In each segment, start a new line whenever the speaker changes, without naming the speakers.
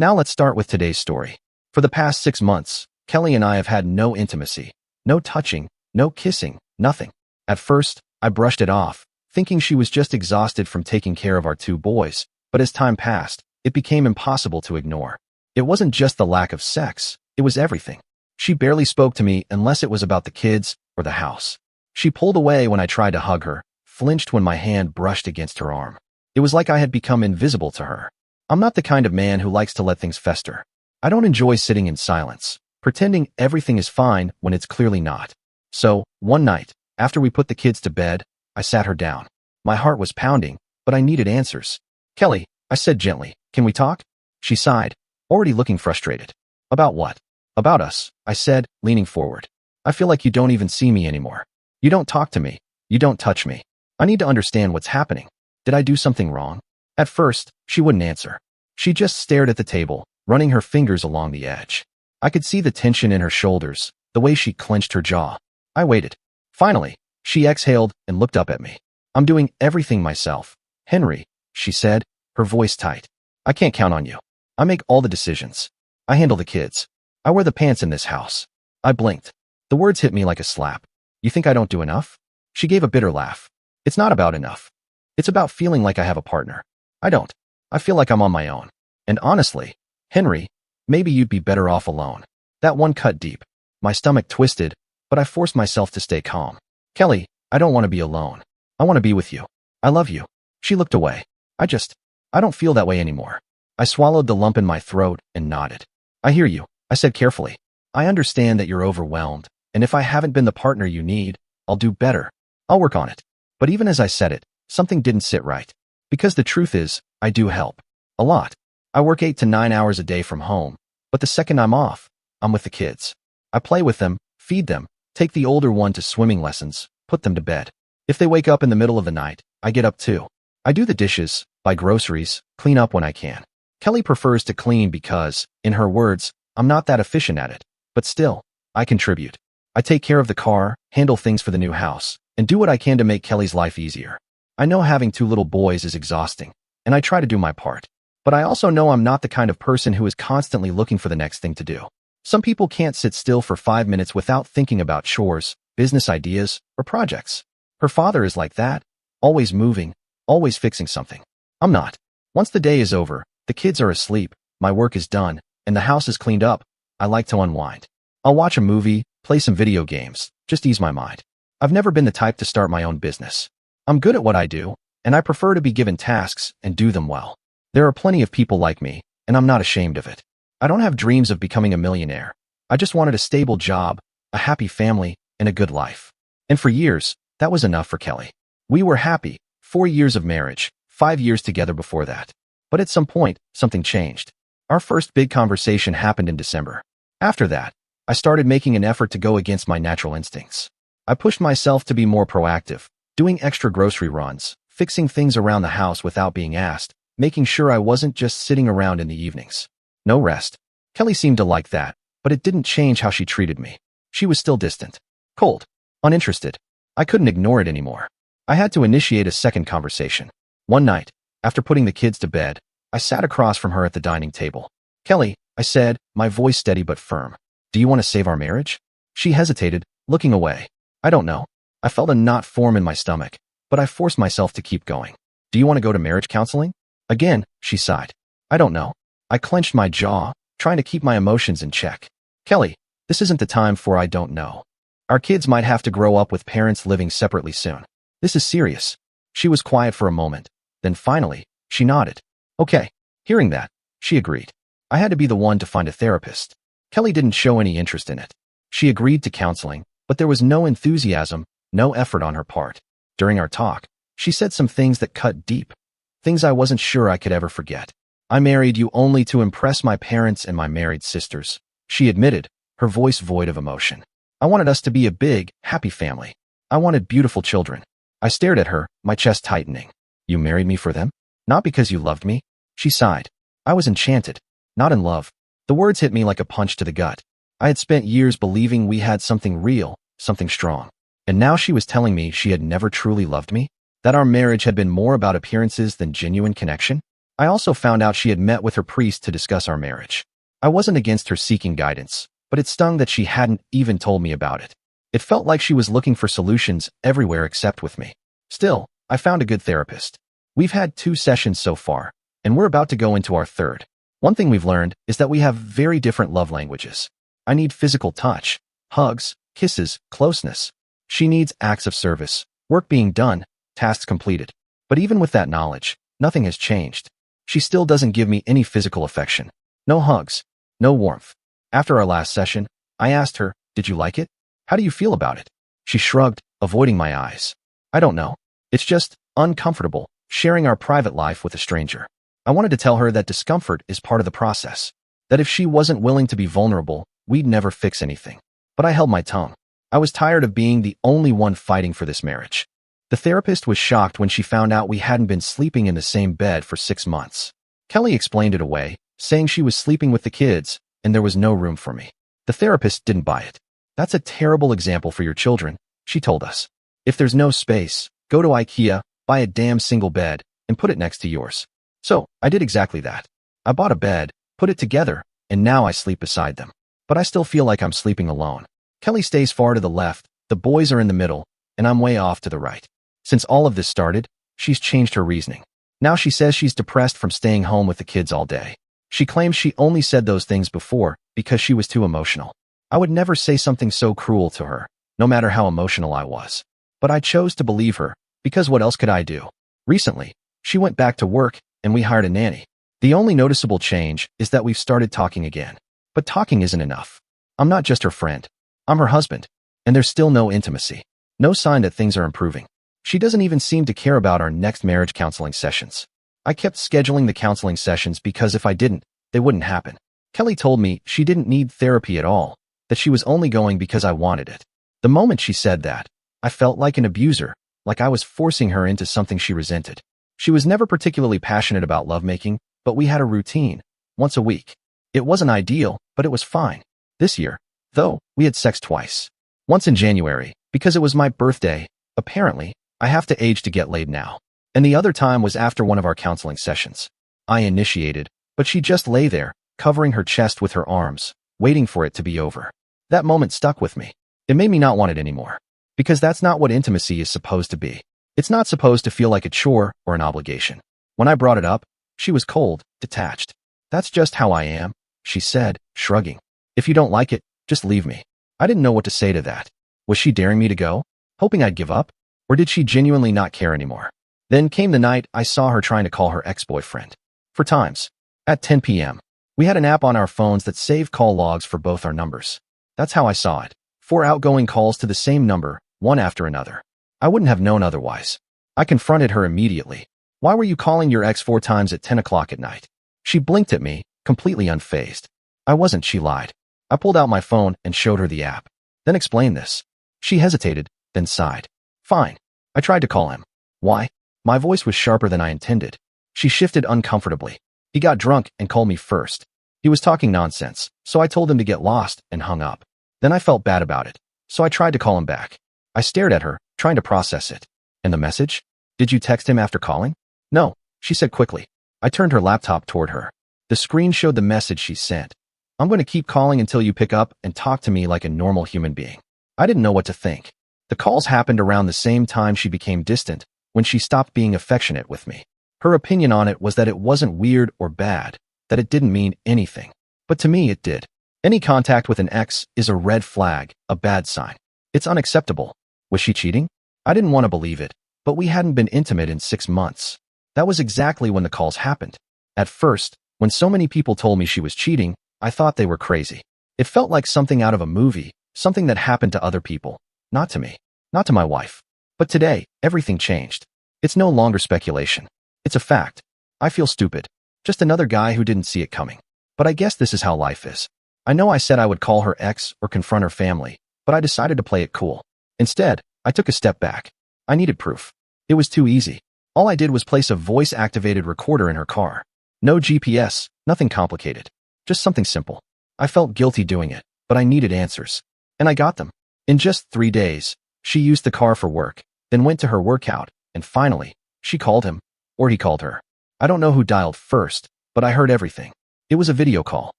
Now let's start with today's story. For the past 6 months, Kelly and I have had no intimacy, no touching, no kissing, nothing. At first, I brushed it off, thinking she was just exhausted from taking care of our 2 boys, but as time passed, it became impossible to ignore. It wasn't just the lack of sex, it was everything. She barely spoke to me unless it was about the kids or the house. She pulled away when I tried to hug her, flinched when my hand brushed against her arm. It was like I had become invisible to her. I'm not the kind of man who likes to let things fester. I don't enjoy sitting in silence, pretending everything is fine when it's clearly not. So, one night, after we put the kids to bed, I sat her down. My heart was pounding, but I needed answers. "Kelly," I said gently, "can we talk?" She sighed, already looking frustrated. "About what?" "About us," I said, leaning forward. "I feel like you don't even see me anymore. You don't talk to me. You don't touch me. I need to understand what's happening. Did I do something wrong?" At first, she wouldn't answer. She just stared at the table, running her fingers along the edge. I could see the tension in her shoulders, the way she clenched her jaw. I waited. Finally, she exhaled and looked up at me. "I'm doing everything myself, Henry," she said, her voice tight. "I can't count on you. I make all the decisions. I handle the kids. I wear the pants in this house." I blinked. The words hit me like a slap. "You think I don't do enough?" She gave a bitter laugh. "It's not about enough. It's about feeling like I have a partner. I don't. I feel like I'm on my own. And honestly, Henry, maybe you'd be better off alone." That one cut deep. My stomach twisted, but I forced myself to stay calm. "Kelly, I don't want to be alone. I want to be with you. I love you." She looked away. I don't feel that way anymore." I swallowed the lump in my throat and nodded. "I hear you," I said carefully. "I understand that you're overwhelmed, and if I haven't been the partner you need, I'll do better. I'll work on it." But even as I said it, something didn't sit right. Because the truth is, I do help. A lot. I work 8 to 9 hours a day from home, but the second I'm off, I'm with the kids. I play with them, feed them, take the older one to swimming lessons, put them to bed. If they wake up in the middle of the night, I get up too. I do the dishes, buy groceries, clean up when I can. Kelly prefers to clean because, in her words, I'm not that efficient at it. But still, I contribute. I take care of the car, handle things for the new house, and do what I can to make Kelly's life easier. I know having 2 little boys is exhausting, and I try to do my part. But I also know I'm not the kind of person who is constantly looking for the next thing to do. Some people can't sit still for 5 minutes without thinking about chores, business ideas, or projects. Her father is like that, always moving, always fixing something. I'm not. Once the day is over, the kids are asleep, my work is done, and the house is cleaned up, I like to unwind. I'll watch a movie, play some video games, just ease my mind. I've never been the type to start my own business. I'm good at what I do, and I prefer to be given tasks and do them well. There are plenty of people like me, and I'm not ashamed of it. I don't have dreams of becoming a millionaire. I just wanted a stable job, a happy family, and a good life. And for years, that was enough for Kelly. We were happy, 4 years of marriage, 5 years together before that. But at some point, something changed. Our first big conversation happened in December. After that, I started making an effort to go against my natural instincts. I pushed myself to be more proactive, doing extra grocery runs, fixing things around the house without being asked, making sure I wasn't just sitting around in the evenings. No rest. Kelly seemed to like that, but it didn't change how she treated me. She was still distant, cold, uninterested. I couldn't ignore it anymore. I had to initiate a second conversation. One night, after putting the kids to bed, I sat across from her at the dining table. "Kelly," I said, my voice steady but firm. "Do you want to save our marriage?" She hesitated, looking away. "I don't know." I felt a knot form in my stomach, but I forced myself to keep going. "Do you want to go to marriage counseling?" Again, she sighed. "I don't know." I clenched my jaw, trying to keep my emotions in check. "Kelly, this isn't the time for I don't know. Our kids might have to grow up with parents living separately soon. This is serious." She was quiet for a moment. Then finally, she nodded. "Okay." Hearing that, she agreed. I had to be the one to find a therapist. Kelly didn't show any interest in it. She agreed to counseling, but there was no enthusiasm, no effort on her part. During our talk, she said some things that cut deep, things I wasn't sure I could ever forget. "I married you only to impress my parents and my married sisters," she admitted, her voice void of emotion. "I wanted us to be a big, happy family. I wanted beautiful children." I stared at her, my chest tightening. "You married me for them? Not because you loved me?" She sighed. "I was enchanted, not in love." The words hit me like a punch to the gut. I had spent years believing we had something real, something strong. And now she was telling me she had never truly loved me? That our marriage had been more about appearances than genuine connection? I also found out she had met with her priest to discuss our marriage. I wasn't against her seeking guidance, but it stung that she hadn't even told me about it. It felt like she was looking for solutions everywhere except with me. Still, I found a good therapist. We've had 2 sessions so far, and we're about to go into our 3rd. One thing we've learned is that we have very different love languages. I need physical touch, hugs, kisses, closeness. She needs acts of service, work being done, tasks completed. But even with that knowledge, nothing has changed. She still doesn't give me any physical affection. No hugs, no warmth. After our last session, I asked her, "Did you like it? How do you feel about it?" She shrugged, avoiding my eyes. "I don't know. It's just uncomfortable, sharing our private life with a stranger." I wanted to tell her that discomfort is part of the process, that if she wasn't willing to be vulnerable, we'd never fix anything. But I held my tongue. I was tired of being the only one fighting for this marriage. The therapist was shocked when she found out we hadn't been sleeping in the same bed for 6 months. Kelly explained it away, saying she was sleeping with the kids and there was no room for me. The therapist didn't buy it. "That's a terrible example for your children," she told us. "If there's no space, go to AITA, buy a damn single bed, and put it next to yours." So, I did exactly that. I bought a bed, put it together, and now I sleep beside them. But I still feel like I'm sleeping alone. Kelly stays far to the left, the boys are in the middle, and I'm way off to the right. Since all of this started, she's changed her reasoning. Now she says she's depressed from staying home with the kids all day. She claims she only said those things before because she was too emotional. I would never say something so cruel to her, no matter how emotional I was. But I chose to believe her, because what else could I do? Recently, she went back to work, and we hired a nanny. The only noticeable change is that we've started talking again. But talking isn't enough. I'm not just her friend. I'm her husband. And there's still no intimacy. No sign that things are improving. She doesn't even seem to care about our next marriage counseling sessions. I kept scheduling the counseling sessions because if I didn't, they wouldn't happen. Kelly told me she didn't need therapy at all, that she was only going because I wanted it. The moment she said that, I felt like an abuser, like I was forcing her into something she resented. She was never particularly passionate about lovemaking, but we had a routine, once a week. It wasn't ideal, but it was fine. This year, though, we had sex twice. Once in January, because it was my birthday. Apparently, I have to age to get laid now. And the other time was after one of our counseling sessions. I initiated, but she just lay there, covering her chest with her arms, waiting for it to be over. That moment stuck with me. It made me not want it anymore. Because that's not what intimacy is supposed to be. It's not supposed to feel like a chore or an obligation. When I brought it up, she was cold, detached. "That's just how I am," she said, shrugging. "If you don't like it, just leave me." I didn't know what to say to that. Was she daring me to go, hoping I'd give up? Or did she genuinely not care anymore? Then came the night I saw her trying to call her ex-boyfriend. For times. At 10 p.m. We had an app on our phones that saved call logs for both our numbers. That's how I saw it. 4 outgoing calls to the same number, one after another. I wouldn't have known otherwise. I confronted her immediately. "Why were you calling your ex 4 times at 10 o'clock at night?" She blinked at me, completely unfazed. "I wasn't," she lied. I pulled out my phone and showed her the app. Then explained this. She hesitated, then sighed. "Fine." I tried to call him. "Why?" My voice was sharper than I intended. She shifted uncomfortably. "He got drunk and called me first. He was talking nonsense, so I told him to get lost and hung up. Then I felt bad about it, so I tried to call him back." I stared at her, trying to process it. "And the message? Did you text him after calling?" "No," she said quickly. I turned her laptop toward her. The screen showed the message she sent. "I'm going to keep calling until you pick up and talk to me like a normal human being." I didn't know what to think. The calls happened around the same time she became distant, when she stopped being affectionate with me. Her opinion on it was that it wasn't weird or bad, that it didn't mean anything. But to me it did. Any contact with an ex is a red flag, a bad sign. It's unacceptable. Was she cheating? I didn't want to believe it, but we hadn't been intimate in 6 months. That was exactly when the calls happened. At first, when so many people told me she was cheating, I thought they were crazy. It felt like something out of a movie, something that happened to other people, not to me, not to my wife. But today, everything changed. It's no longer speculation. It's a fact. I feel stupid. Just another guy who didn't see it coming. But I guess this is how life is. I know I said I would call her ex or confront her family, but I decided to play it cool. Instead, I took a step back. I needed proof. It was too easy. All I did was place a voice-activated recorder in her car. No GPS, nothing complicated. Just something simple. I felt guilty doing it, but I needed answers. And I got them. In just 3 days, she used the car for work, then went to her workout, and finally, she called him, or he called her. I don't know who dialed first, but I heard everything. It was a video call.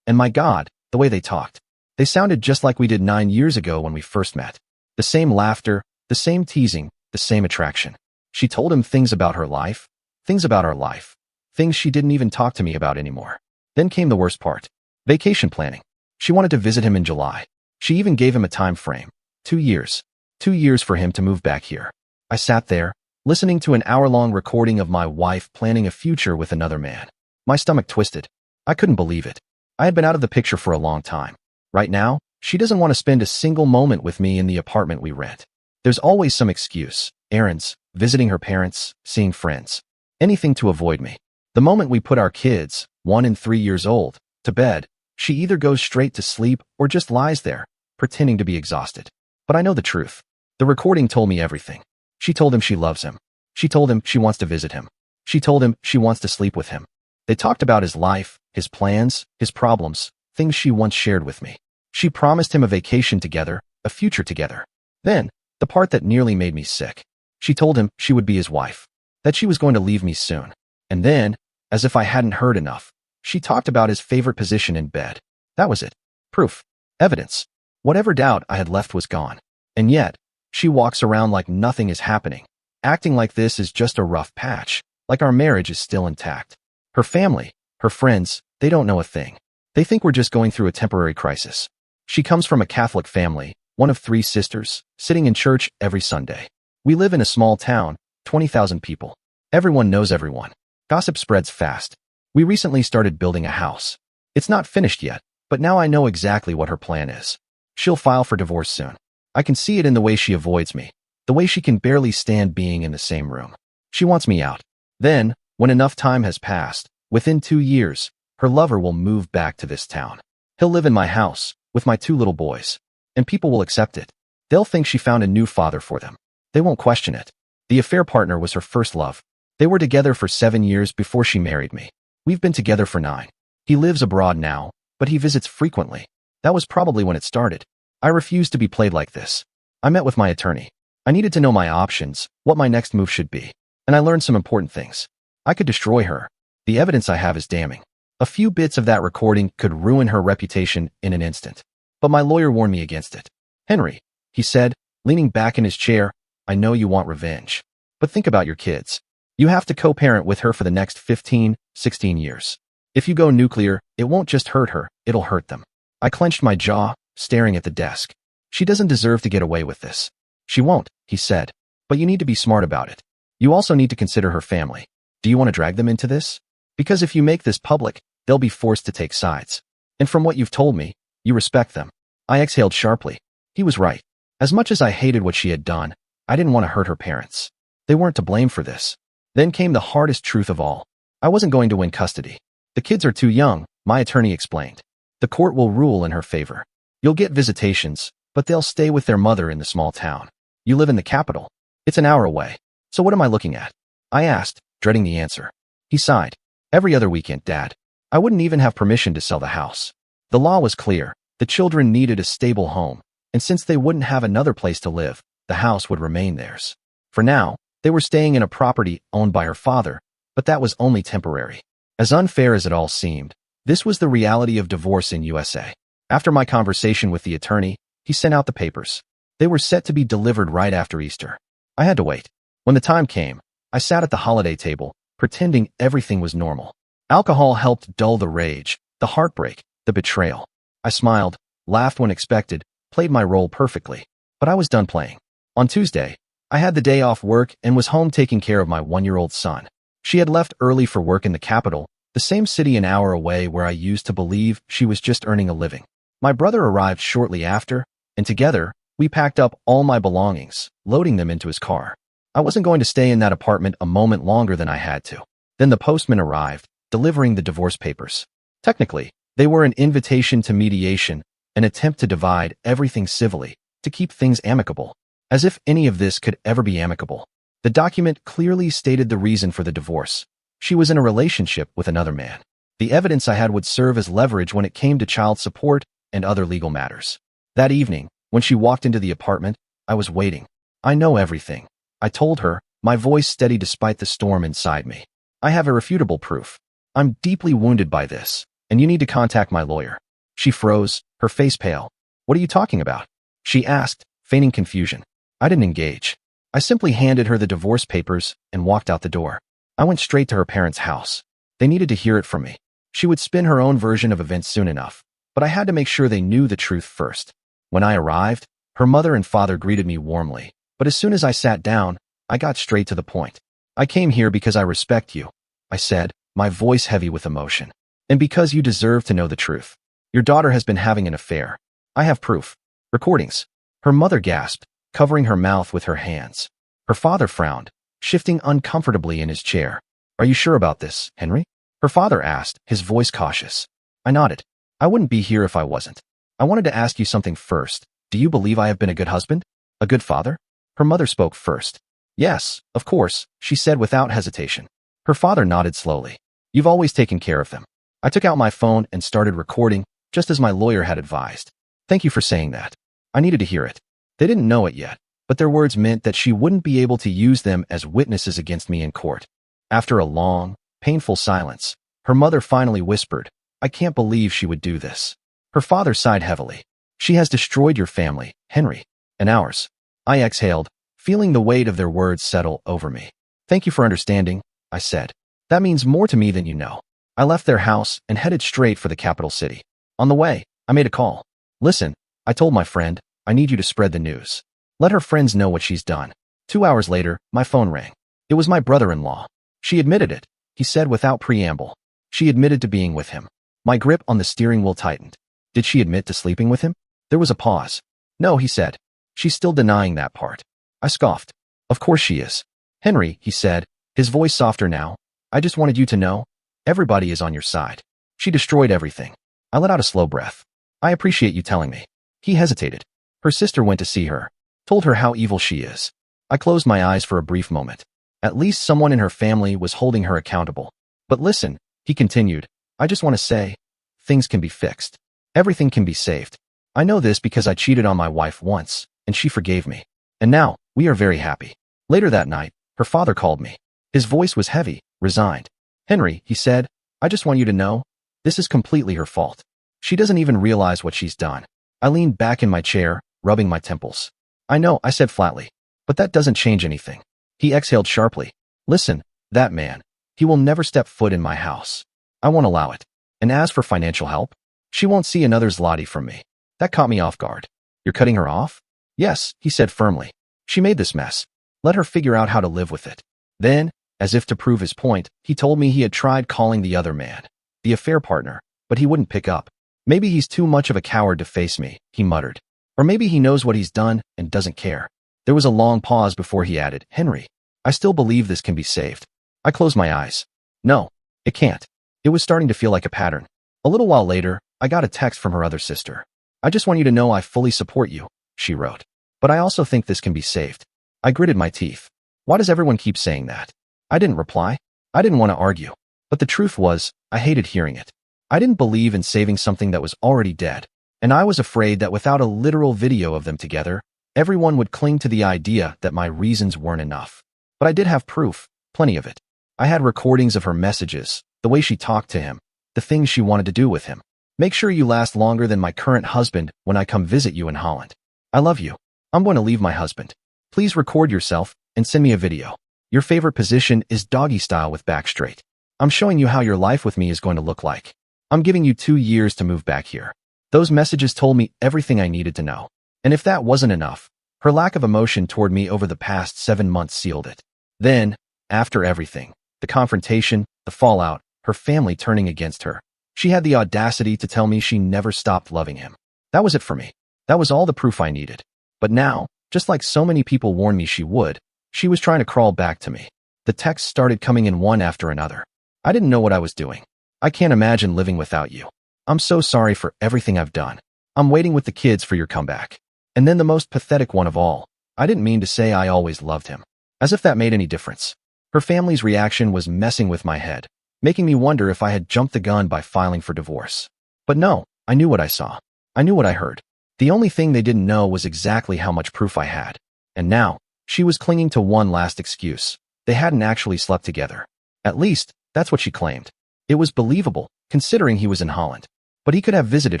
And my God, the way they talked. They sounded just like we did 9 years ago when we first met. The same laughter, the same teasing, the same attraction. She told him things about her life, things about our life, things she didn't even talk to me about anymore. Then came the worst part. Vacation planning. She wanted to visit him in July. She even gave him a time frame. 2 years. 2 years for him to move back here. I sat there, listening to an hour-long recording of my wife planning a future with another man. My stomach twisted. I couldn't believe it. I had been out of the picture for a long time. Right now, she doesn't want to spend a single moment with me in the apartment we rent. There's always some excuse, errands, visiting her parents, seeing friends. Anything to avoid me. The moment we put our kids, 1 and 3 years old, to bed, she either goes straight to sleep or just lies there, pretending to be exhausted. But I know the truth. The recording told me everything. She told him she loves him. She told him she wants to visit him. She told him she wants to sleep with him. They talked about his life, his plans, his problems, things she once shared with me. She promised him a vacation together, a future together. Then, the part that nearly made me sick. She told him she would be his wife, that she was going to leave me soon. And then, as if I hadn't heard enough, she talked about his favorite position in bed. That was it. Proof. Evidence. Whatever doubt I had left was gone. And yet, she walks around like nothing is happening, acting like this is just a rough patch, like our marriage is still intact. Her family, her friends, they don't know a thing. They think we're just going through a temporary crisis. She comes from a Catholic family, one of 3 sisters, sitting in church every Sunday. We live in a small town, 20,000 people. Everyone knows everyone. Gossip spreads fast. We recently started building a house. It's not finished yet, but now I know exactly what her plan is. She'll file for divorce soon. I can see it in the way she avoids me, the way she can barely stand being in the same room. She wants me out. Then, when enough time has passed, within 2 years, her lover will move back to this town. He'll live in my house, with my 2 little boys. And people will accept it. They'll think she found a new father for them. They won't question it. The affair partner was her first love. They were together for 7 years before she married me. We've been together for 9. He lives abroad now, but he visits frequently. That was probably when it started. I refused to be played like this. I met with my attorney. I needed to know my options, what my next move should be. And I learned some important things. I could destroy her. The evidence I have is damning. A few bits of that recording could ruin her reputation in an instant. But my lawyer warned me against it. Henry, he said, leaning back in his chair, I know you want revenge. But think about your kids. You have to co-parent with her for the next 15, 16 years. If you go nuclear, it won't just hurt her, it'll hurt them. I clenched my jaw, staring at the desk. She doesn't deserve to get away with this. She won't, he said. But you need to be smart about it. You also need to consider her family. Do you want to drag them into this? Because if you make this public, they'll be forced to take sides. And from what you've told me, you respect them. I exhaled sharply. He was right. As much as I hated what she had done, I didn't want to hurt her parents. They weren't to blame for this. Then came the hardest truth of all. I wasn't going to win custody. The kids are too young, my attorney explained. The court will rule in her favor. You'll get visitations, but they'll stay with their mother in the small town. You live in the capital. It's an hour away. So what am I looking at? I asked, dreading the answer. He sighed. Every other weekend, Dad. I wouldn't even have permission to sell the house. The law was clear. The children needed a stable home, and since they wouldn't have another place to live, the house would remain theirs. For now, they were staying in a property owned by her father, but that was only temporary. As unfair as it all seemed, this was the reality of divorce in USA. After my conversation with the attorney, he sent out the papers. They were set to be delivered right after Easter. I had to wait. When the time came, I sat at the holiday table, pretending everything was normal. Alcohol helped dull the rage, the heartbreak, the betrayal. I smiled, laughed when expected, played my role perfectly. But I was done playing. On Tuesday, I had the day off work and was home taking care of my 1-year-old son. She had left early for work in the capital, the same city an hour away where I used to believe she was just earning a living. My brother arrived shortly after, and together, we packed up all my belongings, loading them into his car. I wasn't going to stay in that apartment a moment longer than I had to. Then the postman arrived, delivering the divorce papers. Technically, they were an invitation to mediation, an attempt to divide everything civilly, to keep things amicable. As if any of this could ever be amicable. The document clearly stated the reason for the divorce. She was in a relationship with another man. The evidence I had would serve as leverage when it came to child support and other legal matters. That evening, when she walked into the apartment, I was waiting. I know everything. I told her, my voice steady despite the storm inside me. I have irrefutable proof. I'm deeply wounded by this, and you need to contact my lawyer. She froze, her face pale. What are you talking about? She asked, feigning confusion. I didn't engage. I simply handed her the divorce papers and walked out the door. I went straight to her parents' house. They needed to hear it from me. She would spin her own version of events soon enough, but I had to make sure they knew the truth first. When I arrived, her mother and father greeted me warmly, but as soon as I sat down, I got straight to the point. I came here because I respect you, I said, my voice heavy with emotion. And because you deserve to know the truth. Your daughter has been having an affair. I have proof. Recordings. Her mother gasped, covering her mouth with her hands. Her father frowned, shifting uncomfortably in his chair. Are you sure about this, Henry? Her father asked, his voice cautious. I nodded. I wouldn't be here if I wasn't. I wanted to ask you something first. Do you believe I have been a good husband? A good father? Her mother spoke first. Yes, of course, she said without hesitation. Her father nodded slowly. You've always taken care of them. I took out my phone and started recording, just as my lawyer had advised. Thank you for saying that. I needed to hear it. They didn't know it yet, but their words meant that she wouldn't be able to use them as witnesses against me in court. After a long, painful silence, her mother finally whispered, I can't believe she would do this. Her father sighed heavily. She has destroyed your family, Henry, and ours. I exhaled, feeling the weight of their words settle over me. Thank you for understanding, I said. That means more to me than you know. I left their house and headed straight for the capital city. On the way, I made a call. Listen, I told my friend, I need you to spread the news. Let her friends know what she's done. 2 hours later, my phone rang. It was my brother-in-law. She admitted it, he said without preamble. She admitted to being with him. My grip on the steering wheel tightened. Did she admit to sleeping with him? There was a pause. No, he said. She's still denying that part. I scoffed. Of course she is. Henry, he said, his voice softer now. I just wanted you to know. Everybody is on your side. She destroyed everything. I let out a slow breath. I appreciate you telling me. He hesitated. Her sister went to see her, told her how evil she is. I closed my eyes for a brief moment. At least someone in her family was holding her accountable. But listen, he continued, I just want to say, things can be fixed. Everything can be saved. I know this because I cheated on my wife once, and she forgave me. And now, we are very happy. Later that night, her father called me. His voice was heavy, resigned. Henry, he said, I just want you to know, this is completely her fault. She doesn't even realize what she's done. I leaned back in my chair, rubbing my temples. I know, I said flatly, but that doesn't change anything. He exhaled sharply. Listen, that man, he will never step foot in my house. I won't allow it. And as for financial help, she won't see another zloty from me. That caught me off guard. You're cutting her off? Yes, he said firmly. She made this mess. Let her figure out how to live with it. Then, as if to prove his point, he told me he had tried calling the other man, the affair partner, but he wouldn't pick up. Maybe he's too much of a coward to face me, he muttered. Or maybe he knows what he's done and doesn't care. There was a long pause before he added, Henry, I still believe this can be saved. I closed my eyes. No, it can't. It was starting to feel like a pattern. A little while later, I got a text from her other sister. I just want you to know I fully support you, she wrote. But I also think this can be saved. I gritted my teeth. Why does everyone keep saying that? I didn't reply. I didn't want to argue. But the truth was, I hated hearing it. I didn't believe in saving something that was already dead. And I was afraid that without a literal video of them together, everyone would cling to the idea that my reasons weren't enough. But I did have proof, plenty of it. I had recordings of her messages, the way she talked to him, the things she wanted to do with him. Make sure you last longer than my current husband when I come visit you in Holland. I love you. I'm going to leave my husband. Please record yourself and send me a video. Your favorite position is doggy style with back straight. I'm showing you how your life with me is going to look like. I'm giving you 2 years to move back here. Those messages told me everything I needed to know. And if that wasn't enough, her lack of emotion toward me over the past 7 months sealed it. Then, after everything, the confrontation, the fallout, her family turning against her, she had the audacity to tell me she never stopped loving him. That was it for me. That was all the proof I needed. But now, just like so many people warned me she would, she was trying to crawl back to me. The texts started coming in one after another. I didn't know what I was doing. I can't imagine living without you. I'm so sorry for everything I've done. I'm waiting with the kids for your comeback. And then the most pathetic one of all, I didn't mean to say I always loved him. As if that made any difference. Her family's reaction was messing with my head, making me wonder if I had jumped the gun by filing for divorce. But no, I knew what I saw. I knew what I heard. The only thing they didn't know was exactly how much proof I had. And now, she was clinging to one last excuse. They hadn't actually slept together. At least, that's what she claimed. It was believable, considering he was in Holland. But he could have visited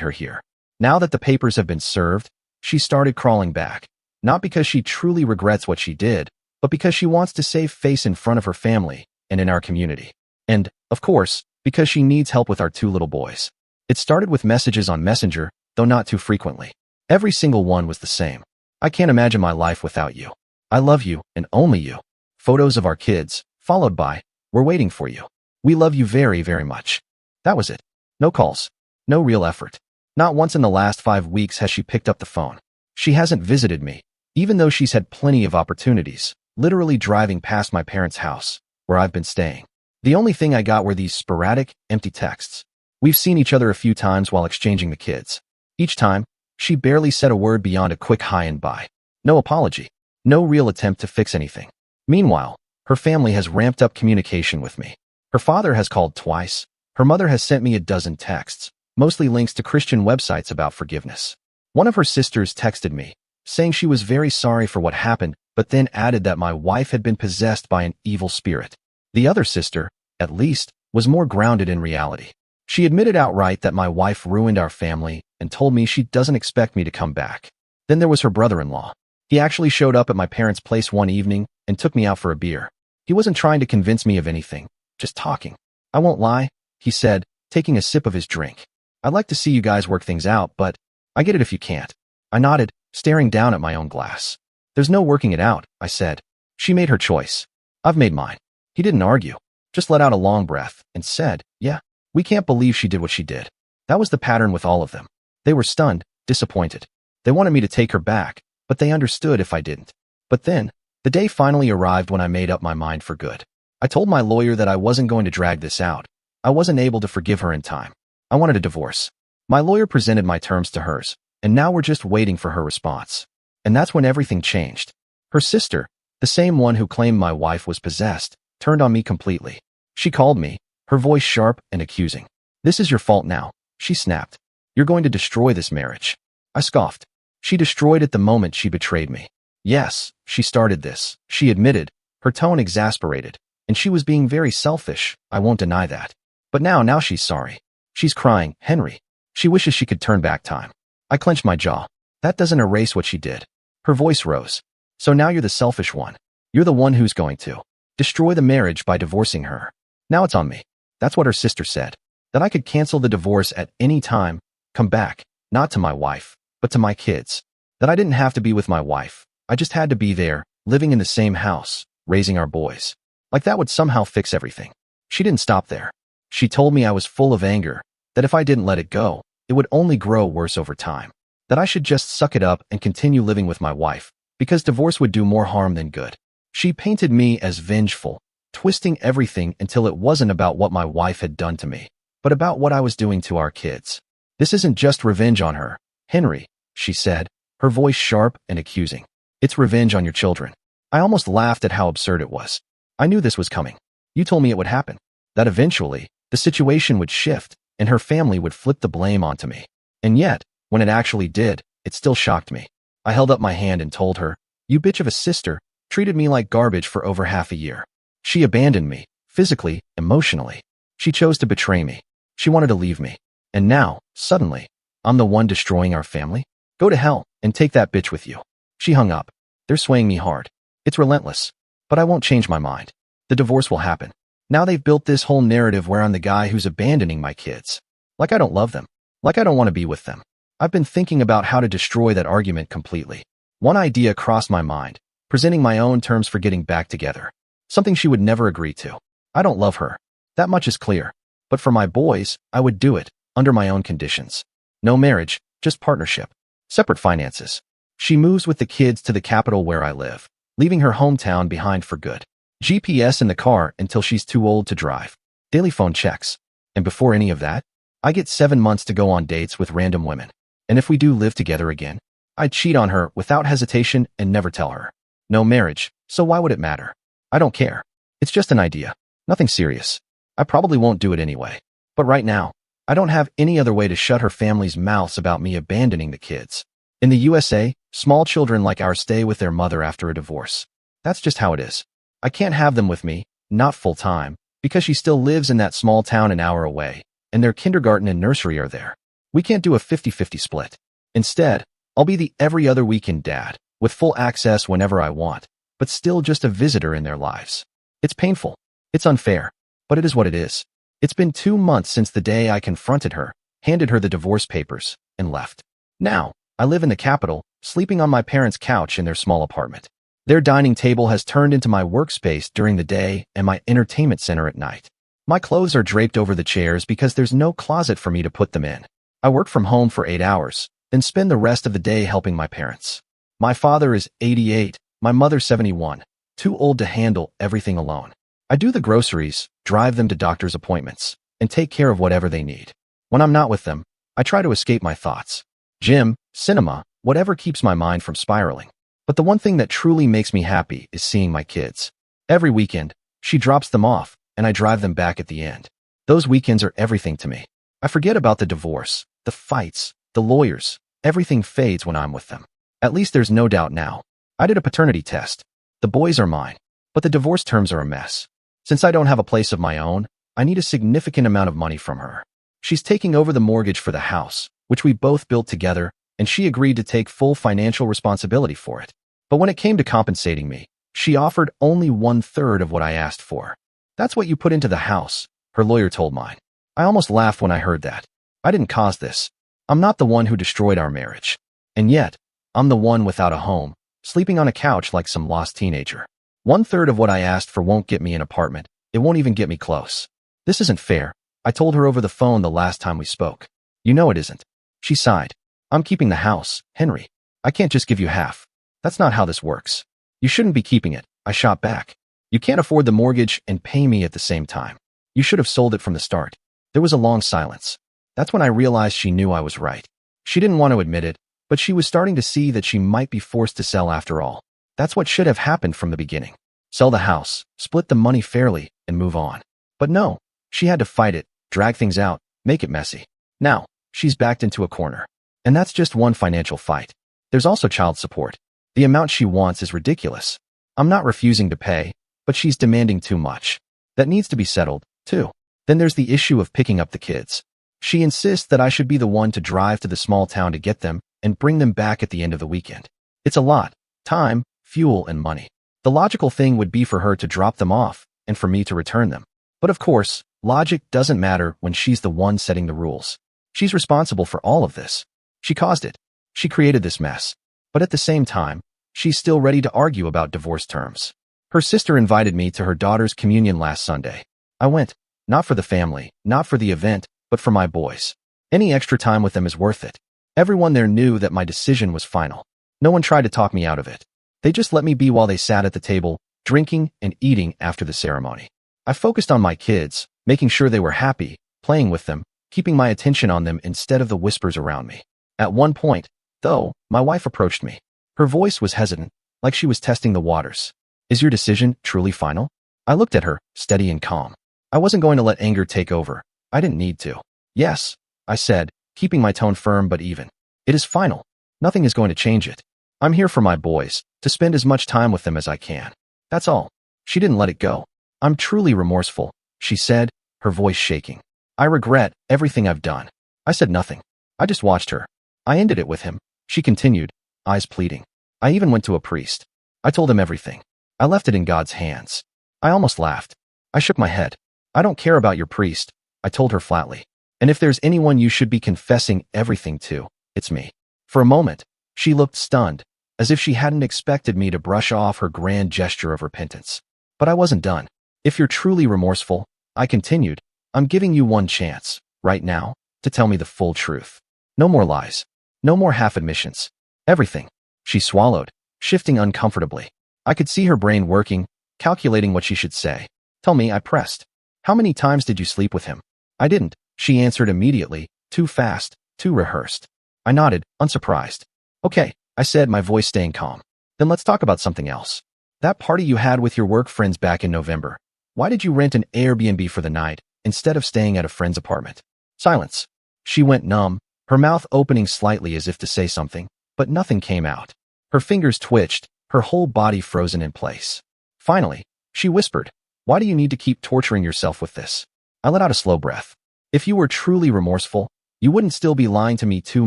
her here. Now that the papers have been served, she started crawling back. Not because she truly regrets what she did, but because she wants to save face in front of her family and in our community. And, of course, because she needs help with our 2 little boys. It started with messages on Messenger, though not too frequently. Every single one was the same. I can't imagine my life without you. I love you, and only you. Photos of our kids, followed by, we're waiting for you. We love you very, very much. That was it. No calls. No real effort. Not once in the last 5 weeks has she picked up the phone. She hasn't visited me, even though she's had plenty of opportunities, literally driving past my parents' house, where I've been staying. The only thing I got were these sporadic, empty texts. We've seen each other a few times while exchanging the kids. Each time, she barely said a word beyond a quick hi and bye. No apology. No real attempt to fix anything. Meanwhile, her family has ramped up communication with me. Her father has called twice. Her mother has sent me a dozen texts, mostly links to Christian websites about forgiveness. One of her sisters texted me, saying she was very sorry for what happened, but then added that my wife had been possessed by an evil spirit. The other sister, at least, was more grounded in reality. She admitted outright that my wife ruined our family and told me she doesn't expect me to come back. Then there was her brother-in-law. He actually showed up at my parents' place one evening and took me out for a beer. He wasn't trying to convince me of anything, just talking. I won't lie, he said, taking a sip of his drink. I'd like to see you guys work things out, but I get it if you can't. I nodded, staring down at my own glass. There's no working it out, I said. She made her choice. I've made mine. He didn't argue, just let out a long breath and said, yeah, we can't believe she did what she did. That was the pattern with all of them. They were stunned, disappointed. They wanted me to take her back, but they understood if I didn't. But then, the day finally arrived when I made up my mind for good. I told my lawyer that I wasn't going to drag this out. I wasn't able to forgive her in time. I wanted a divorce. My lawyer presented my terms to hers, and now we're just waiting for her response. And that's when everything changed. Her sister, the same one who claimed my wife was possessed, turned on me completely. She called me, her voice sharp and accusing. This is your fault now, she snapped. You're going to destroy this marriage. I scoffed. She destroyed it the moment she betrayed me. Yes, she started this, she admitted, her tone exasperated. And she was being very selfish, I won't deny that. But now she's sorry. She's crying, Henry. She wishes she could turn back time. I clenched my jaw. That doesn't erase what she did. Her voice rose. So now you're the selfish one. You're the one who's going to destroy the marriage by divorcing her. Now it's on me. That's what her sister said. That I could cancel the divorce at any time, come back, not to my wife, but to my kids. That I didn't have to be with my wife. I just had to be there, living in the same house, raising our boys. Like that would somehow fix everything. She didn't stop there. She told me I was full of anger, that if I didn't let it go, it would only grow worse over time. That I should just suck it up and continue living with my wife, because divorce would do more harm than good. She painted me as vengeful, twisting everything until it wasn't about what my wife had done to me, but about what I was doing to our kids. This isn't just revenge on her, Henry, she said, her voice sharp and accusing. It's revenge on your children. I almost laughed at how absurd it was. I knew this was coming. You told me it would happen. That eventually, the situation would shift, and her family would flip the blame onto me. And yet, when it actually did, it still shocked me. I held up my hand and told her, you bitch of a sister, treated me like garbage for over half a year. She abandoned me, physically, emotionally. She chose to betray me. She wanted to leave me. And now, suddenly, I'm the one destroying our family? Go to hell, and take that bitch with you. She hung up. They're swaying me hard. It's relentless. But I won't change my mind. The divorce will happen. Now they've built this whole narrative where I'm the guy who's abandoning my kids. Like I don't love them. Like I don't want to be with them. I've been thinking about how to destroy that argument completely. One idea crossed my mind, presenting my own terms for getting back together. Something she would never agree to. I don't love her. That much is clear. But for my boys, I would do it, under my own conditions. No marriage, just partnership. Separate finances. She moves with the kids to the capital where I live, leaving her hometown behind for good. GPS in the car until she's too old to drive. Daily phone checks. And before any of that, I get 7 months to go on dates with random women. And if we do live together again, I'd cheat on her without hesitation and never tell her. No marriage, so why would it matter? I don't care. It's just an idea. Nothing serious. I probably won't do it anyway. But right now, I don't have any other way to shut her family's mouths about me abandoning the kids. In the USA, small children like ours stay with their mother after a divorce. That's just how it is. I can't have them with me, not full time, because she still lives in that small town an hour away, and their kindergarten and nursery are there. We can't do a 50-50 split. Instead, I'll be the every other weekend dad, with full access whenever I want, but still just a visitor in their lives. It's painful. It's unfair. But it is what it is. It's been 2 months since the day I confronted her, handed her the divorce papers, and left. Now, I live in the capital, sleeping on my parents' couch in their small apartment. Their dining table has turned into my workspace during the day and my entertainment center at night. My clothes are draped over the chairs because there's no closet for me to put them in. I work from home for 8 hours, then spend the rest of the day helping my parents. My father is 88, my mother 71, too old to handle everything alone. I do the groceries, drive them to doctor's appointments, and take care of whatever they need. When I'm not with them, I try to escape my thoughts. Gym, cinema, whatever keeps my mind from spiraling. But the one thing that truly makes me happy is seeing my kids. Every weekend, she drops them off, and I drive them back at the end. Those weekends are everything to me. I forget about the divorce, the fights, the lawyers. Everything fades when I'm with them. At least there's no doubt now. I did a paternity test. The boys are mine, but the divorce terms are a mess. Since I don't have a place of my own, I need a significant amount of money from her. She's taking over the mortgage for the house, which we both built together, and she agreed to take full financial responsibility for it. But when it came to compensating me, she offered only 1/3 of what I asked for. That's what you put into the house, her lawyer told mine. I almost laughed when I heard that. I didn't cause this. I'm not the one who destroyed our marriage. And yet, I'm the one without a home, sleeping on a couch like some lost teenager. 1/3 of what I asked for won't get me an apartment. It won't even get me close. This isn't fair. I told her over the phone the last time we spoke. You know it isn't. She sighed. I'm keeping the house, Henry. I can't just give you half. That's not how this works. You shouldn't be keeping it, I shot back. You can't afford the mortgage and pay me at the same time. You should have sold it from the start. There was a long silence. That's when I realized she knew I was right. She didn't want to admit it, but she was starting to see that she might be forced to sell after all. That's what should have happened from the beginning. Sell the house, split the money fairly, and move on. But no, she had to fight it, drag things out, make it messy. Now, she's backed into a corner. And that's just one financial fight. There's also child support. The amount she wants is ridiculous. I'm not refusing to pay, but she's demanding too much. That needs to be settled, too. Then there's the issue of picking up the kids. She insists that I should be the one to drive to the small town to get them and bring them back at the end of the weekend. It's a lot. Time, fuel, and money. The logical thing would be for her to drop them off and for me to return them. But of course, logic doesn't matter when she's the one setting the rules. She's responsible for all of this. She caused it. She created this mess. But at the same time, she's still ready to argue about divorce terms. Her sister invited me to her daughter's communion last Sunday. I went, not for the family, not for the event, but for my boys. Any extra time with them is worth it. Everyone there knew that my decision was final. No one tried to talk me out of it. They just let me be while they sat at the table, drinking and eating after the ceremony. I focused on my kids, making sure they were happy, playing with them, keeping my attention on them instead of the whispers around me. At one point, though, my wife approached me. Her voice was hesitant, like she was testing the waters. Is your decision truly final? I looked at her, steady and calm. I wasn't going to let anger take over. I didn't need to. Yes, I said, keeping my tone firm but even. It is final. Nothing is going to change it. I'm here for my boys, to spend as much time with them as I can. That's all. She didn't let it go. I'm truly remorseful, she said, her voice shaking. I regret everything I've done. I said nothing. I just watched her. I ended it with him, she continued, eyes pleading. I even went to a priest. I told him everything. I left it in God's hands. I almost laughed. I shook my head. I don't care about your priest, I told her flatly. And if there's anyone you should be confessing everything to, it's me. For a moment, she looked stunned, as if she hadn't expected me to brush off her grand gesture of repentance. But I wasn't done. If you're truly remorseful, I continued, I'm giving you one chance, right now, to tell me the full truth. No more lies. No more half admissions. Everything. She swallowed, shifting uncomfortably. I could see her brain working, calculating what she should say. Tell me, I pressed. How many times did you sleep with him? I didn't, she answered immediately, too fast, too rehearsed. I nodded, unsurprised. Okay, I said, my voice staying calm. Then let's talk about something else. That party you had with your work friends back in November. Why did you rent an Airbnb for the night, instead of staying at a friend's apartment? Silence. She went numb, her mouth opening slightly as if to say something, but nothing came out. Her fingers twitched, her whole body frozen in place. Finally, she whispered, Why do you need to keep torturing yourself with this? I let out a slow breath. If you were truly remorseful, you wouldn't still be lying to me 2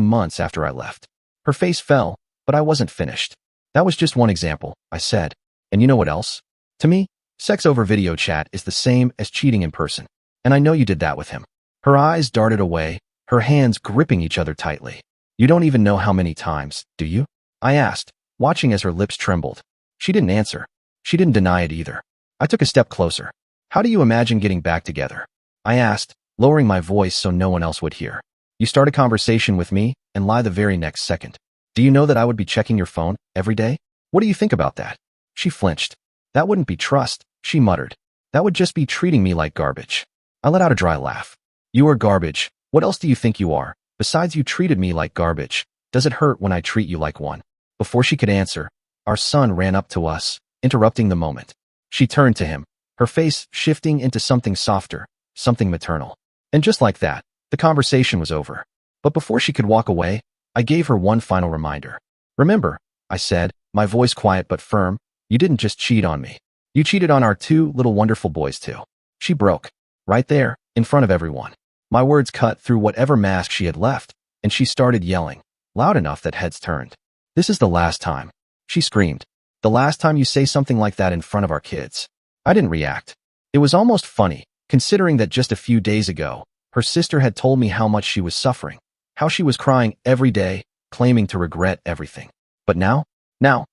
months after I left. Her face fell, but I wasn't finished. That was just one example, I said. And you know what else? To me, sex over video chat is the same as cheating in person. And I know you did that with him. Her eyes darted away, her hands gripping each other tightly. You don't even know how many times, do you? I asked, watching as her lips trembled. She didn't answer. She didn't deny it either. I took a step closer. How do you imagine getting back together? I asked, lowering my voice so no one else would hear. You start a conversation with me and lie the very next second. Do you know that I would be checking your phone every day? What do you think about that? She flinched. That wouldn't be trust, she muttered. That would just be treating me like garbage. I let out a dry laugh. You are garbage. What else do you think you are? Besides, you treated me like garbage. Does it hurt when I treat you like one? Before she could answer, our son ran up to us, interrupting the moment. She turned to him, her face shifting into something softer, something maternal. And just like that, the conversation was over. But before she could walk away, I gave her one final reminder. Remember, I said, my voice quiet but firm, you didn't just cheat on me. You cheated on our 2 little wonderful boys too. She broke. Right there, in front of everyone. My words cut through whatever mask she had left, and she started yelling, loud enough that heads turned. This is the last time. She screamed. The last time you say something like that in front of our kids. I didn't react. It was almost funny, considering that just a few days ago, her sister had told me how much she was suffering, how she was crying every day, claiming to regret everything. But now,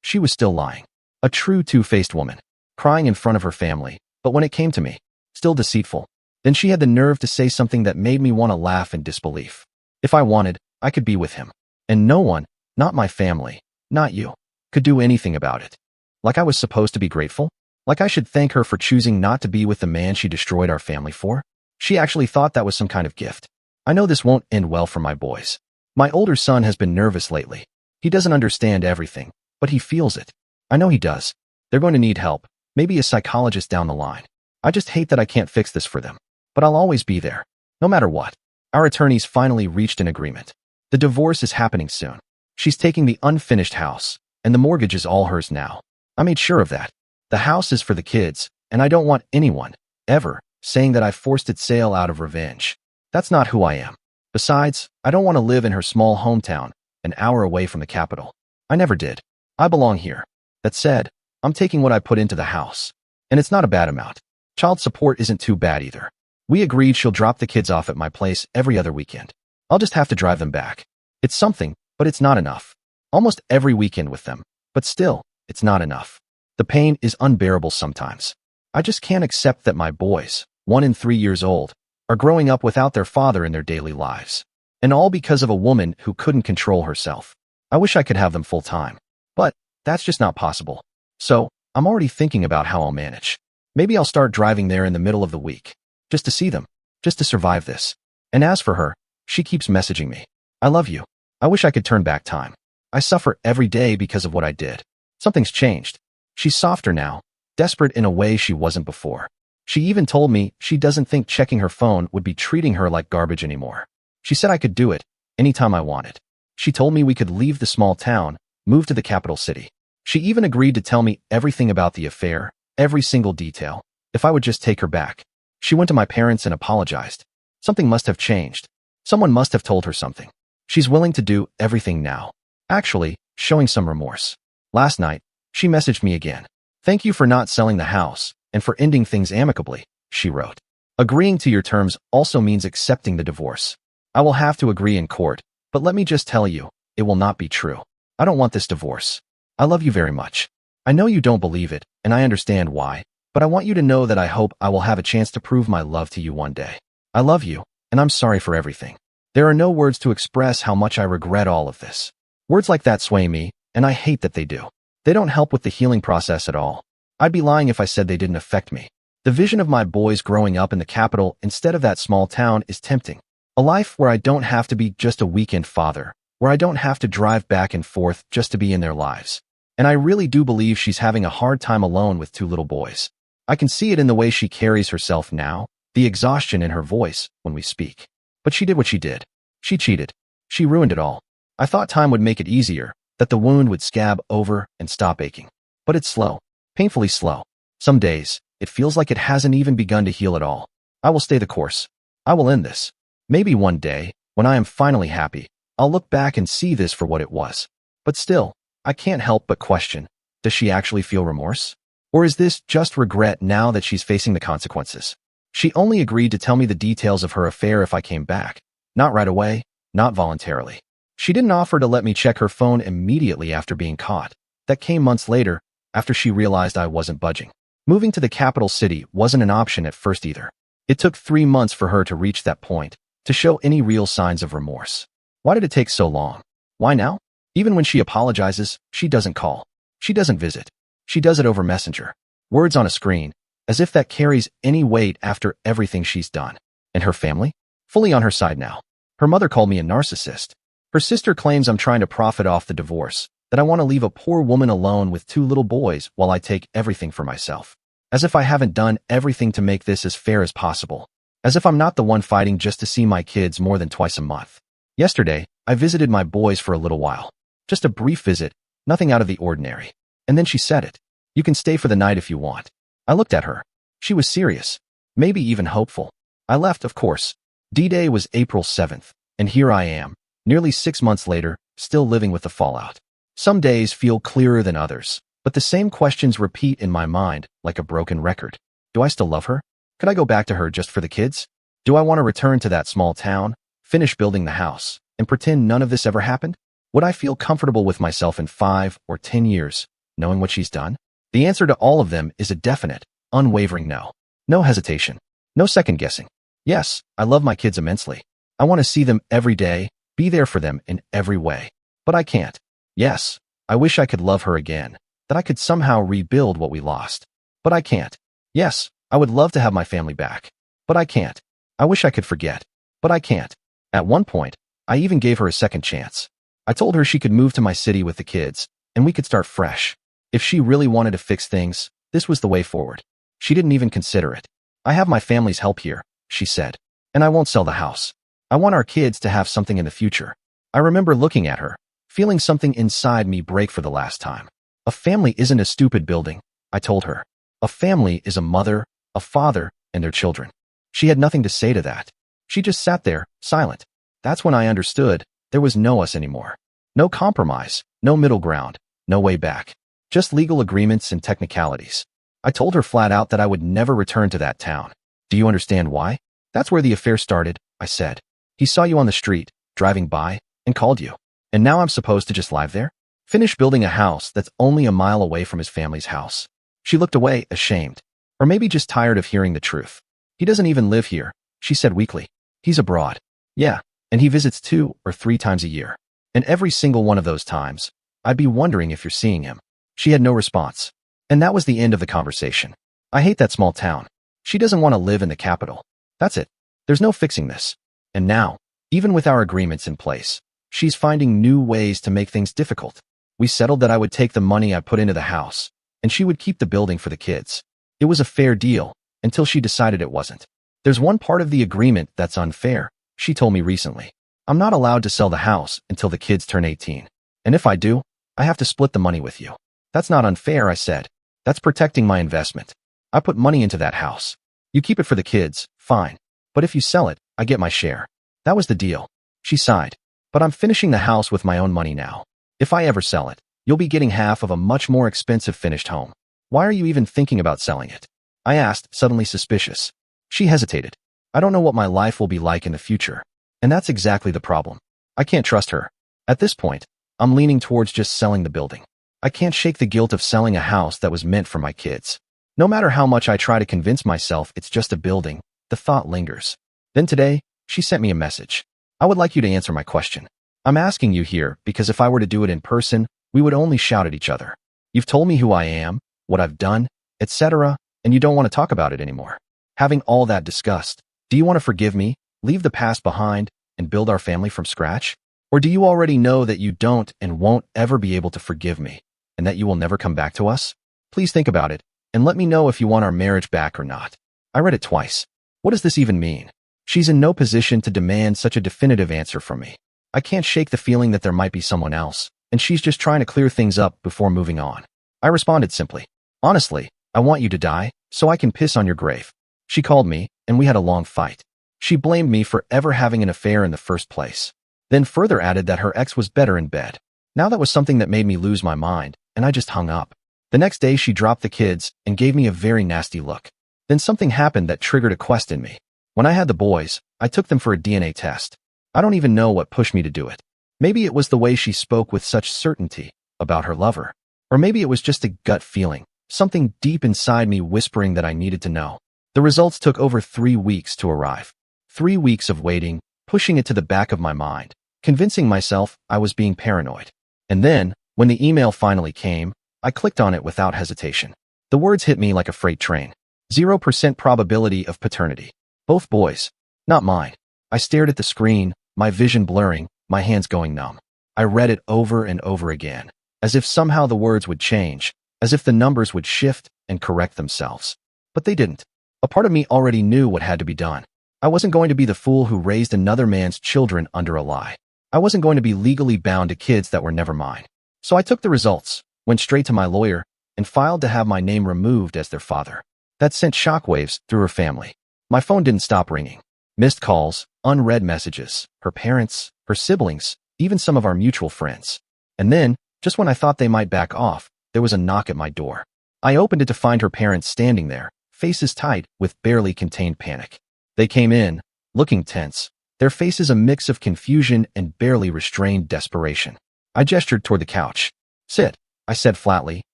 she was still lying. A true two-faced woman, crying in front of her family, but when it came to me, still deceitful. Then she had the nerve to say something that made me want to laugh in disbelief. If I wanted, I could be with him. And no one, not my family, not you, could do anything about it. Like I was supposed to be grateful? Like I should thank her for choosing not to be with the man she destroyed our family for? She actually thought that was some kind of gift. I know this won't end well for my boys. My older son has been nervous lately. He doesn't understand everything, but he feels it. I know he does. They're going to need help, maybe a psychologist down the line. I just hate that I can't fix this for them. But I'll always be there, no matter what. Our attorneys finally reached an agreement. The divorce is happening soon. She's taking the unfinished house, and the mortgage is all hers now. I made sure of that. The house is for the kids, and I don't want anyone, ever, saying that I forced its sale out of revenge. That's not who I am. Besides, I don't want to live in her small hometown, an hour away from the capital. I never did. I belong here. That said, I'm taking what I put into the house. And it's not a bad amount. Child support isn't too bad either. We agreed she'll drop the kids off at my place every other weekend. I'll just have to drive them back. It's something, but it's not enough. Almost every weekend with them. But still, it's not enough. The pain is unbearable sometimes. I just can't accept that my boys, 1 and 3 years old, are growing up without their father in their daily lives. And all because of a woman who couldn't control herself. I wish I could have them full time. But that's just not possible. So, I'm already thinking about how I'll manage. Maybe I'll start driving there in the middle of the week. Just to see them. Just to survive this. And as for her, she keeps messaging me. I love you. I wish I could turn back time. I suffer every day because of what I did. Something's changed. She's softer now, desperate in a way she wasn't before. She even told me she doesn't think checking her phone would be treating her like garbage anymore. She said I could do it anytime I wanted. She told me we could leave the small town, move to the capital city. She even agreed to tell me everything about the affair, every single detail, if I would just take her back. She went to my parents and apologized. Something must have changed. Someone must have told her something. She's willing to do everything now. Actually, showing some remorse. Last night, she messaged me again. Thank you for not selling the house, and for ending things amicably, she wrote. Agreeing to your terms also means accepting the divorce. I will have to agree in court, but let me just tell you, it will not be true. I don't want this divorce. I love you very much. I know you don't believe it, and I understand why, but I want you to know that I hope I will have a chance to prove my love to you one day. I love you, and I'm sorry for everything. There are no words to express how much I regret all of this. Words like that sway me, and I hate that they do. They don't help with the healing process at all. I'd be lying if I said they didn't affect me. The vision of my boys growing up in the capital instead of that small town is tempting. A life where I don't have to be just a weekend father, where I don't have to drive back and forth just to be in their lives. And I really do believe she's having a hard time alone with 2 little boys. I can see it in the way she carries herself now, the exhaustion in her voice when we speak. But she did what she did. She cheated. She ruined it all. I thought time would make it easier, that the wound would scab over and stop aching. But it's slow. Painfully slow. Some days, It feels like it hasn't even begun to heal at all. I will stay the course. I will end this. Maybe one day, when I am finally happy, I'll look back and see this for what it was. But still, I can't help but question, does she actually feel remorse? Or is this just regret now that she's facing the consequences? She only agreed to tell me the details of her affair if I came back. Not right away, not voluntarily. She didn't offer to let me check her phone immediately after being caught. That came months later, after she realized I wasn't budging. Moving to the capital city wasn't an option at first either. It took 3 months for her to reach that point, to show any real signs of remorse. Why did it take so long? Why now? Even when she apologizes, she doesn't call. She doesn't visit. She does it over Messenger. Words on a screen, as if that carries any weight after everything she's done. And her family? Fully on her side now. Her mother called me a narcissist. Her sister claims I'm trying to profit off the divorce, that I want to leave a poor woman alone with 2 little boys while I take everything for myself. As if I haven't done everything to make this as fair as possible. As if I'm not the one fighting just to see my kids more than twice a month. Yesterday, I visited my boys for a little while. Just a brief visit, nothing out of the ordinary. And then she said it. You can stay for the night if you want. I looked at her. She was serious. Maybe even hopeful. I left, of course. D-Day was April 7th, and here I am, nearly 6 months later, still living with the fallout. Some days feel clearer than others, but the same questions repeat in my mind like a broken record. Do I still love her? Could I go back to her just for the kids? Do I want to return to that small town, finish building the house, and pretend none of this ever happened? Would I feel comfortable with myself in 5 or 10 years, knowing what she's done? The answer to all of them is a definite, unwavering no. No hesitation. No second guessing. Yes, I love my kids immensely. I want to see them every day, be there for them in every way. But I can't. Yes, I wish I could love her again, that I could somehow rebuild what we lost. But I can't. Yes, I would love to have my family back. But I can't. I wish I could forget. But I can't. At one point, I even gave her a second chance. I told her she could move to my city with the kids, and we could start fresh. If she really wanted to fix things, this was the way forward. She didn't even consider it. I have my family's help here, she said. And I won't sell the house. I want our kids to have something in the future. I remember looking at her, feeling something inside me break for the last time. A family isn't a stupid building, I told her. A family is a mother, a father, and their children. She had nothing to say to that. She just sat there, silent. That's when I understood there was no us anymore. No compromise, no middle ground, no way back. Just legal agreements and technicalities. I told her flat out that I would never return to that town. Do you understand why? That's where the affair started, I said. He saw you on the street, driving by, and called you. And now I'm supposed to just live there? Finish building a house that's only a mile away from his family's house. She looked away, ashamed. Or maybe just tired of hearing the truth. He doesn't even live here, she said weakly. He's abroad. Yeah, and he visits 2 or 3 times a year. And every single one of those times, I'd be wondering if you're seeing him. She had no response. And that was the end of the conversation. I hate that small town. She doesn't want to live in the capital. That's it. There's no fixing this. And now, even with our agreements in place, she's finding new ways to make things difficult. We settled that I would take the money I put into the house, and she would keep the building for the kids. It was a fair deal, until she decided it wasn't. There's one part of the agreement that's unfair, she told me recently. I'm not allowed to sell the house until the kids turn 18. And if I do, I have to split the money with you. That's not unfair, I said. That's protecting my investment. I put money into that house. You keep it for the kids, fine. But if you sell it, I get my share. That was the deal. She sighed. But I'm finishing the house with my own money now. If I ever sell it, you'll be getting half of a much more expensive finished home. Why are you even thinking about selling it? I asked, suddenly suspicious. She hesitated. I don't know what my life will be like in the future. And that's exactly the problem. I can't trust her. At this point, I'm leaning towards just selling the building. I can't shake the guilt of selling a house that was meant for my kids. No matter how much I try to convince myself it's just a building, the thought lingers. Then today, she sent me a message. I would like you to answer my question. I'm asking you here because if I were to do it in person, we would only shout at each other. You've told me who I am, what I've done, etc., and you don't want to talk about it anymore. Having all that discussed, do you want to forgive me, leave the past behind, and build our family from scratch? Or do you already know that you don't and won't ever be able to forgive me, and that you will never come back to us? Please think about it, and let me know if you want our marriage back or not. I read it twice. What does this even mean? She's in no position to demand such a definitive answer from me. I can't shake the feeling that there might be someone else, and she's just trying to clear things up before moving on. I responded simply. Honestly, I want you to die, so I can piss on your grave. She called me, and we had a long fight. She blamed me for ever having an affair in the first place. Then further added that her ex was better in bed. Now that was something that made me lose my mind, and I just hung up. The next day she dropped the kids and gave me a very nasty look. Then something happened that triggered a quest in me. When I had the boys, I took them for a DNA test. I don't even know what pushed me to do it. Maybe it was the way she spoke with such certainty about her lover. Or maybe it was just a gut feeling, something deep inside me whispering that I needed to know. The results took over 3 weeks to arrive. 3 weeks of waiting, pushing it to the back of my mind, convincing myself I was being paranoid. And then, when the email finally came, I clicked on it without hesitation. The words hit me like a freight train. 0% probability of paternity. Both boys. Not mine. I stared at the screen, my vision blurring, my hands going numb. I read it over and over again, as if somehow the words would change, as if the numbers would shift and correct themselves. But they didn't. A part of me already knew what had to be done. I wasn't going to be the fool who raised another man's children under a lie. I wasn't going to be legally bound to kids that were never mine. So I took the results, went straight to my lawyer, and filed to have my name removed as their father. That sent shockwaves through her family. My phone didn't stop ringing. Missed calls, unread messages, her parents, her siblings, even some of our mutual friends. And then, just when I thought they might back off, there was a knock at my door. I opened it to find her parents standing there, faces tight with barely contained panic. They came in, looking tense, their faces a mix of confusion and barely restrained desperation. I gestured toward the couch. "Sit," I said flatly,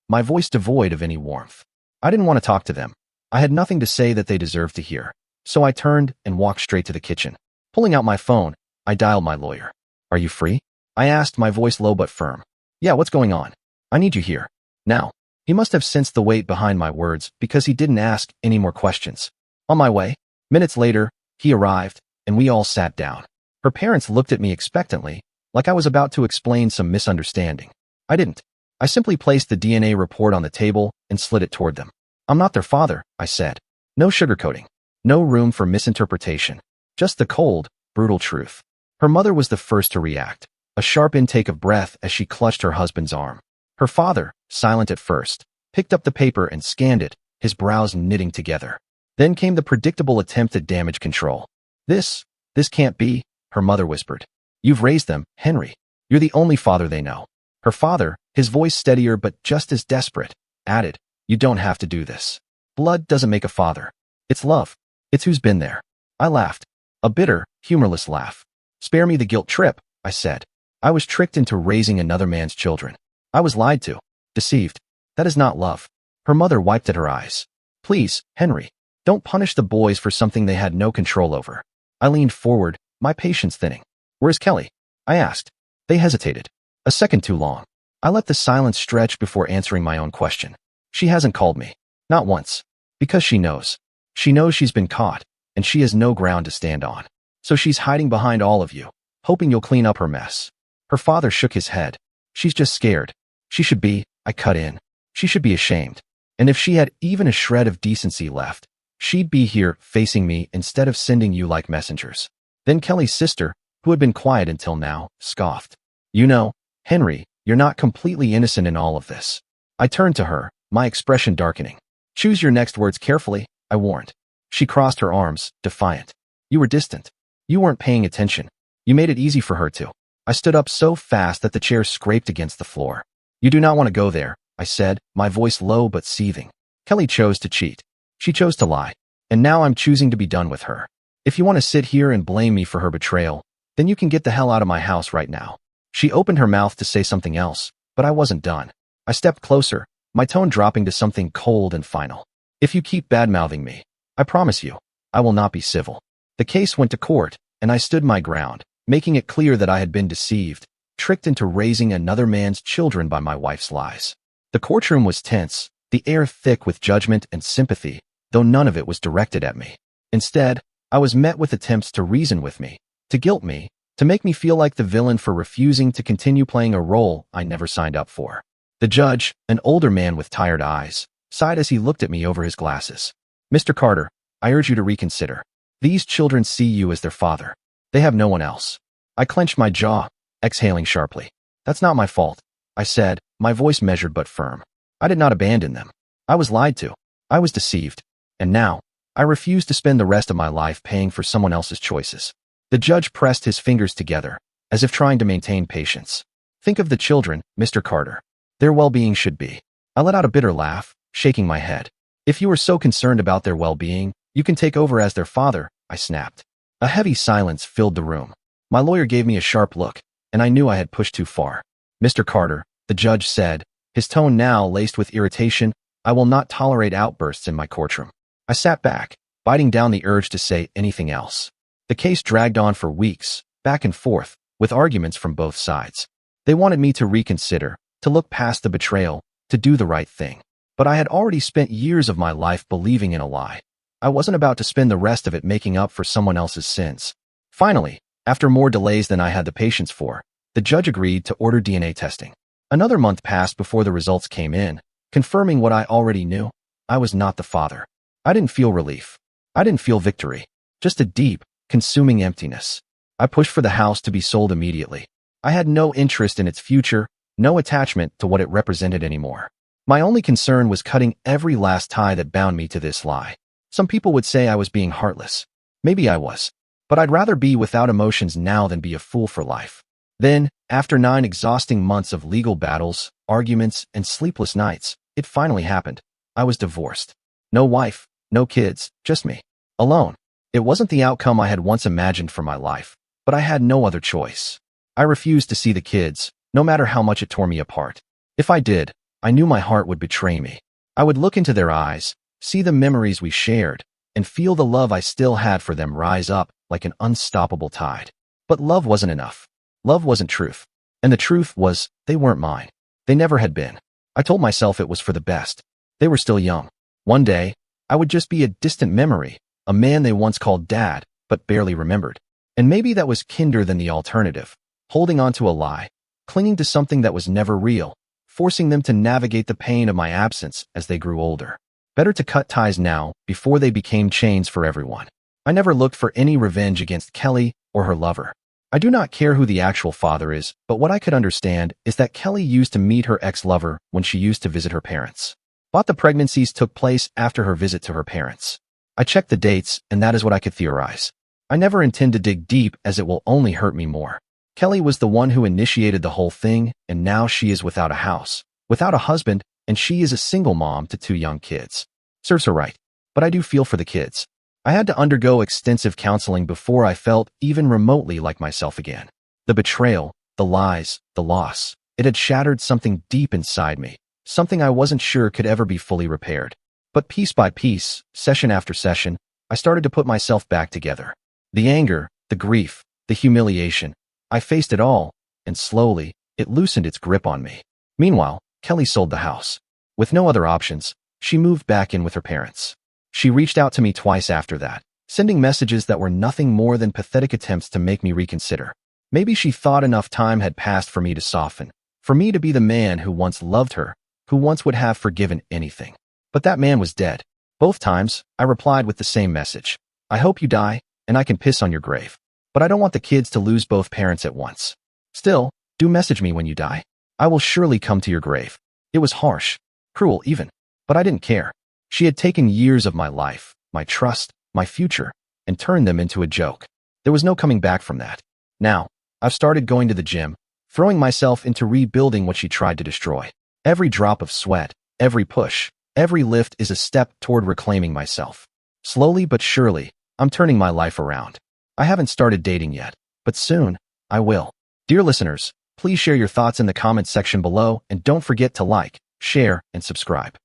my voice devoid of any warmth. I didn't want to talk to them. I had nothing to say that they deserved to hear. So I turned and walked straight to the kitchen. Pulling out my phone, I dialed my lawyer. "Are you free?" I asked, my voice low but firm. "Yeah, what's going on? I need you here. Now." He must have sensed the weight behind my words because he didn't ask any more questions. On my way. Minutes later, he arrived, and we all sat down. Her parents looked at me expectantly, like I was about to explain some misunderstanding. I didn't. I simply placed the DNA report on the table and slid it toward them. "I'm not their father," I said. No sugarcoating. No room for misinterpretation. Just the cold, brutal truth. Her mother was the first to react, a sharp intake of breath as she clutched her husband's arm. Her father, silent at first, picked up the paper and scanned it, his brows knitting together. Then came the predictable attempt at damage control. This can't be," her mother whispered. "You've raised them, Henry. You're the only father they know." Her father, his voice steadier but just as desperate, added, "You don't have to do this. Blood doesn't make a father. It's love. It's who's been there." I laughed. A bitter, humorless laugh. "Spare me the guilt trip," I said. "I was tricked into raising another man's children. I was lied to, deceived. That is not love." Her mother wiped at her eyes. "Please, Henry, don't punish the boys for something they had no control over." I leaned forward, my patience thinning. "Where's Kelly?" I asked. They hesitated. A second too long. I let the silence stretch before answering my own question. "She hasn't called me. Not once. Because she knows. She knows she's been caught, and she has no ground to stand on. So she's hiding behind all of you, hoping you'll clean up her mess." Her father shook his head. "She's just scared. She should be," I cut in. "She should be ashamed. And if she had even a shred of decency left, she'd be here facing me instead of sending you like messengers." Then Kelly's sister, who had been quiet until now, scoffed. "You know, Henry, you're not completely innocent in all of this." I turned to her, my expression darkening. "Choose your next words carefully," I warned. She crossed her arms, defiant. "You were distant. You weren't paying attention. You made it easy for her to." I stood up so fast that the chair scraped against the floor. "You do not want to go there," I said, my voice low but seething. "Kelly chose to cheat. She chose to lie. And now I'm choosing to be done with her. If you want to sit here and blame me for her betrayal, then you can get the hell out of my house right now." She opened her mouth to say something else, but I wasn't done. I stepped closer, my tone dropping to something cold and final. "If you keep bad-mouthing me, I promise you, I will not be civil." The case went to court, and I stood my ground, making it clear that I had been deceived, tricked into raising another man's children by my wife's lies. The courtroom was tense, the air thick with judgment and sympathy, though none of it was directed at me. Instead, I was met with attempts to reason with me, to guilt me, to make me feel like the villain for refusing to continue playing a role I never signed up for. The judge, an older man with tired eyes, sighed as he looked at me over his glasses. "Mr. Carter, I urge you to reconsider. These children see you as their father. They have no one else." I clenched my jaw, exhaling sharply. "That's not my fault," I said, my voice measured but firm. "I did not abandon them. I was lied to. I was deceived. And now, I refuse to spend the rest of my life paying for someone else's choices. The judge pressed his fingers together, as if trying to maintain patience. Think of the children, Mr. Carter. Their well-being should be. I let out a bitter laugh, shaking my head. If you are so concerned about their well-being, you can take over as their father, I snapped. A heavy silence filled the room. My lawyer gave me a sharp look, and I knew I had pushed too far. Mr. Carter, the judge said, his tone now laced with irritation, I will not tolerate outbursts in my courtroom. I sat back, biting down the urge to say anything else. The case dragged on for weeks, back and forth, with arguments from both sides. They wanted me to reconsider, to look past the betrayal, to do the right thing. But I had already spent years of my life believing in a lie. I wasn't about to spend the rest of it making up for someone else's sins. Finally, after more delays than I had the patience for, the judge agreed to order DNA testing. Another month passed before the results came in, confirming what I already knew. I was not the father. I didn't feel relief. I didn't feel victory. Just a deep, consuming emptiness. I pushed for the house to be sold immediately. I had no interest in its future, no attachment to what it represented anymore. My only concern was cutting every last tie that bound me to this lie. Some people would say I was being heartless. Maybe I was. But I'd rather be without emotions now than be a fool for life. Then, after 9 exhausting months of legal battles, arguments, and sleepless nights, it finally happened. I was divorced. No wife, no kids, just me. Alone. It wasn't the outcome I had once imagined for my life, but I had no other choice. I refused to see the kids, no matter how much it tore me apart. If I did, I knew my heart would betray me. I would look into their eyes, see the memories we shared, and feel the love I still had for them rise up like an unstoppable tide. But love wasn't enough. Love wasn't truth. And the truth was, they weren't mine. They never had been. I told myself it was for the best. They were still young. One day, I would just be a distant memory, a man they once called dad, but barely remembered. And maybe that was kinder than the alternative, holding on to a lie, clinging to something that was never real, forcing them to navigate the pain of my absence as they grew older. Better to cut ties now, before they became chains for everyone. I never looked for any revenge against Kelly or her lover. I do not care who the actual father is, but what I could understand is that Kelly used to meet her ex-lover when she used to visit her parents. But the pregnancies took place after her visit to her parents. I checked the dates, and that is what I could theorize. I never intend to dig deep, as it will only hurt me more. Kelly was the one who initiated the whole thing, and now she is without a house, without a husband, and she is a single mom to 2 young kids. Serves her right. But I do feel for the kids. I had to undergo extensive counseling before I felt even remotely like myself again. The betrayal, the lies, the loss. It had shattered something deep inside me, something I wasn't sure could ever be fully repaired. But piece by piece, session after session, I started to put myself back together. The anger, the grief, the humiliation. I faced it all, and slowly, it loosened its grip on me. Meanwhile, Kelly sold the house. With no other options, she moved back in with her parents. She reached out to me twice after that, sending messages that were nothing more than pathetic attempts to make me reconsider. Maybe she thought enough time had passed for me to soften, for me to be the man who once loved her, who once would have forgiven anything. But that man was dead. Both times, I replied with the same message. I hope you die, and I can piss on your grave. But I don't want the kids to lose both parents at once. Still, do message me when you die. I will surely come to your grave. It was harsh, cruel even, but I didn't care. She had taken years of my life, my trust, my future, and turned them into a joke. There was no coming back from that. Now, I've started going to the gym, throwing myself into rebuilding what she tried to destroy. Every drop of sweat, every push, every lift is a step toward reclaiming myself. Slowly but surely, I'm turning my life around. I haven't started dating yet, but soon, I will. Dear listeners, please share your thoughts in the comments section below and don't forget to like, share, and subscribe.